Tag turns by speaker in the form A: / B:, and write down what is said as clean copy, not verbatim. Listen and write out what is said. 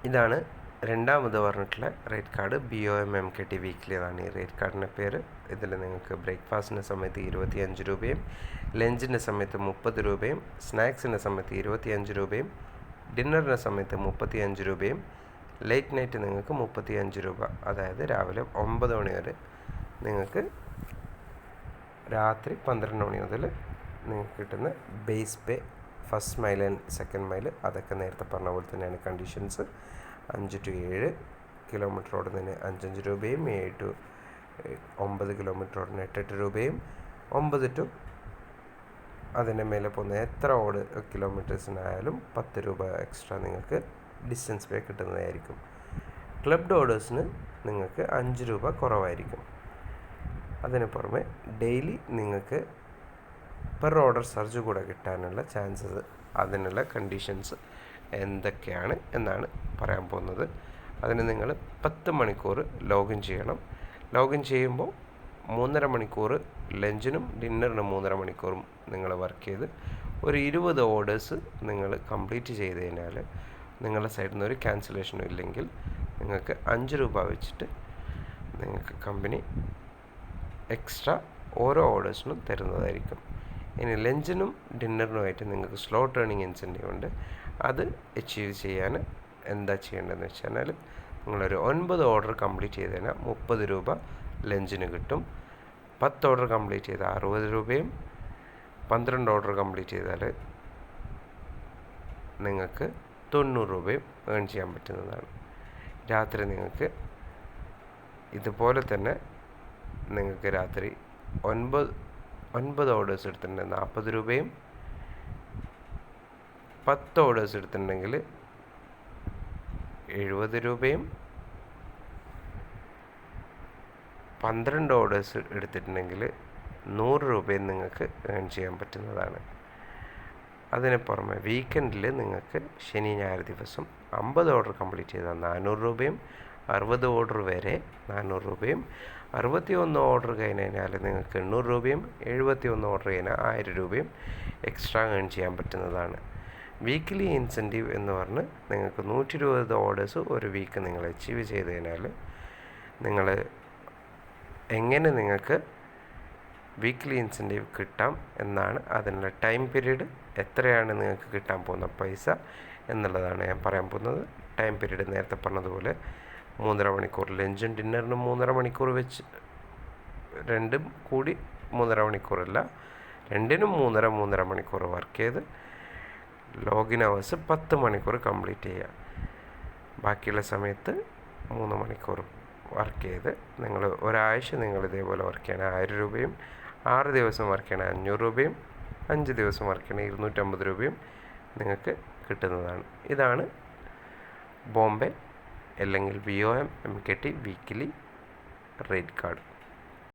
A: ഇതാണ് രണ്ടാമത് പറഞ്ഞിട്ടുള്ള rate card. BOM MKT weekly എന്നാണ് ഈ റേറ്റ് കാർഡിൻ്റെ പേര്. ഇതിൽ നിങ്ങൾക്ക് ബ്രേക്ക്ഫാസ്റ്റിൻ്റെ സമയത്ത് 25 രൂപയും ലഞ്ചിൻ്റെ സമയത്ത് 30 രൂപയും സ്നാക്സിൻ്റെ സമയത്ത് 25 രൂപയും ഡിന്നറിൻ്റെ സമയത്ത് 35 രൂപയും ലേറ്റ് നൈറ്റ് നിങ്ങൾക്ക് 35 രൂപ, അതായത് രാവിലെ 9 മണി വരെ നിങ്ങൾക്ക് രാത്രി 12 മണി മുതൽ നിങ്ങൾക്ക് കിട്ടുന്ന base pay, first mile and second mile, അതൊക്കെ നേരത്തെ പറഞ്ഞ പോലെ തന്നെയാണ് കണ്ടീഷൻസ്. 5 to 7 കിലോമീറ്റർ ഓടുന്നതിന് 5 രൂപയും 7 to 9 കിലോമീറ്റർ ഓടുന്ന 8 രൂപയും 9 to അതിൻ്റെ മേലെ പോകുന്ന എത്ര കിലോമീറ്റേഴ്സിനായാലും 10 രൂപ എക്സ്ട്രാ നിങ്ങൾക്ക് ഡിസ്റ്റൻസ് പേ കിട്ടുന്നതായിരിക്കും. ക്ലബ്ഡ് ഓർഡേഴ്സിന് നിങ്ങൾക്ക് 5 രൂപ കുറവായിരിക്കും. അതിന് പുറമെ ഡെയിലി നിങ്ങൾക്ക് പെർ ഓർഡർ സർജ് കൂടെ കിട്ടാനുള്ള ചാൻസസ്, അതിനുള്ള കണ്ടീഷൻസ് എന്തൊക്കെയാണ് എന്നാണ് പറയാൻ പോകുന്നത്. അതിന് നിങ്ങൾ 10 മണിക്കൂർ ലോഗിൻ ചെയ്യണം. ലോഗിൻ ചെയ്യുമ്പോൾ 3.5 മണിക്കൂർ ലഞ്ചിനും ഡിന്നറിനും 3.5 മണിക്കൂറും നിങ്ങൾ വർക്ക് ചെയ്ത് ഒരു 20 ഓർഡേഴ്സ് നിങ്ങൾ കംപ്ലീറ്റ് ചെയ്ത് കഴിഞ്ഞാൽ നിങ്ങളുടെ സൈഡിൽ നിന്ന് ഒരു ക്യാൻസലേഷനും ഇല്ലെങ്കിൽ നിങ്ങൾക്ക് 5 രൂപ വെച്ചിട്ട് നിങ്ങൾക്ക് കമ്പനി എക്സ്ട്രാ ഓരോ ഓർഡേഴ്സിനും തരുന്നതായിരിക്കും. ഇനി ലഞ്ചിനും ഡിന്നറിനുമായിട്ട് നിങ്ങൾക്ക് സ്ലോ ടേണിങ് ഇൻസെൻറ്റീവ് ഉണ്ട്. അത് അച്ചീവ് ചെയ്യാൻ എന്താ ചെയ്യേണ്ടതെന്ന് വെച്ചാൽ നിങ്ങളൊരു 9 ഓർഡർ കംപ്ലീറ്റ് ചെയ്ത് കഴിഞ്ഞാൽ 30 രൂപ ലഞ്ചിന് കിട്ടും. 10 ഓർഡർ കംപ്ലീറ്റ് ചെയ്താൽ 60 രൂപയും 12 ഓർഡർ കംപ്ലീറ്റ് ചെയ്താൽ നിങ്ങൾക്ക് 90 രൂപയും ഏൺ ചെയ്യാൻ പറ്റുന്നതാണ്. രാത്രി നിങ്ങൾക്ക് ഇതുപോലെ തന്നെ നിങ്ങൾക്ക് രാത്രി 9 ഓർഡേഴ്സ് എടുത്തിട്ടുണ്ടെങ്കിൽ 40 രൂപയും 10 ഓർഡേഴ്സ് എടുത്തിട്ടുണ്ടെങ്കിൽ 70 രൂപയും 12 ഓർഡേഴ്സ് എടുത്തിട്ടുണ്ടെങ്കിൽ 100 രൂപയും നിങ്ങൾക്ക് ഏൺ ചെയ്യാൻ പറ്റുന്നതാണ്. അതിന് പുറമെ വീക്കെൻഡിൽ നിങ്ങൾക്ക് ശനി ഞായർ ദിവസം 50 ഓർഡർ കംപ്ലീറ്റ് ചെയ്താൽ 400 രൂപയും 60 ഓർഡർ വരെ 400 രൂപയും 61 ഓർഡർ കഴിഞ്ഞാൽ നിങ്ങൾക്ക് 800 രൂപയും 71 ഓർഡർ കഴിഞ്ഞാൽ 1000 രൂപയും എക്സ്ട്രാ ഏൺ ചെയ്യാൻ പറ്റുന്നതാണ്. വീക്ക്ലി ഇൻസെൻറ്റീവ് എന്ന് പറഞ്ഞ് നിങ്ങൾക്ക് 120 ഓർഡേഴ്സ് ഒരു വീക്ക് നിങ്ങൾ അച്ചീവ് ചെയ്ത് കഴിഞ്ഞാൽ നിങ്ങൾ എങ്ങനെ നിങ്ങൾക്ക് വീക്ക്ലി ഇൻസെൻറ്റീവ് കിട്ടാം എന്നാണ്. അതിനുള്ള ടൈം പീരീഡ് എത്രയാണ് നിങ്ങൾക്ക് കിട്ടാൻ പോകുന്ന പൈസ എന്നുള്ളതാണ് ഞാൻ പറയാൻ പോകുന്നത്. ടൈം പീരീഡ് നേരത്തെ പറഞ്ഞതുപോലെ 3.5 മണിക്കൂർ ലഞ്ചും ഡിന്നറിനും 3.5 മണിക്കൂർ വെച്ച്, രണ്ടും കൂടി 3.5 മണിക്കൂറല്ല, രണ്ടിനും 3.5 മണിക്കൂർ വർക്ക് ചെയ്ത് ലോഗിൻ അവേഴ്സ് 10 മണിക്കൂർ കംപ്ലീറ്റ് ചെയ്യുക. ബാക്കിയുള്ള സമയത്ത് 3 മണിക്കൂർ വർക്ക് ചെയ്ത് നിങ്ങൾ ഒരാഴ്ച നിങ്ങൾ ഇതേപോലെ വർക്ക് ചെയ്യണം. 1000 രൂപയും 6 ദിവസം വർക്ക് ചെയ്യണം 500 രൂപയും 5 ദിവസം വർക്ക് ചെയ്യണം 250 രൂപയും നിങ്ങൾക്ക് കിട്ടുന്നതാണ്. ഇതാണ് ബോംബെ അല്ലെങ്കിൽ BOM MKT weekly rate card.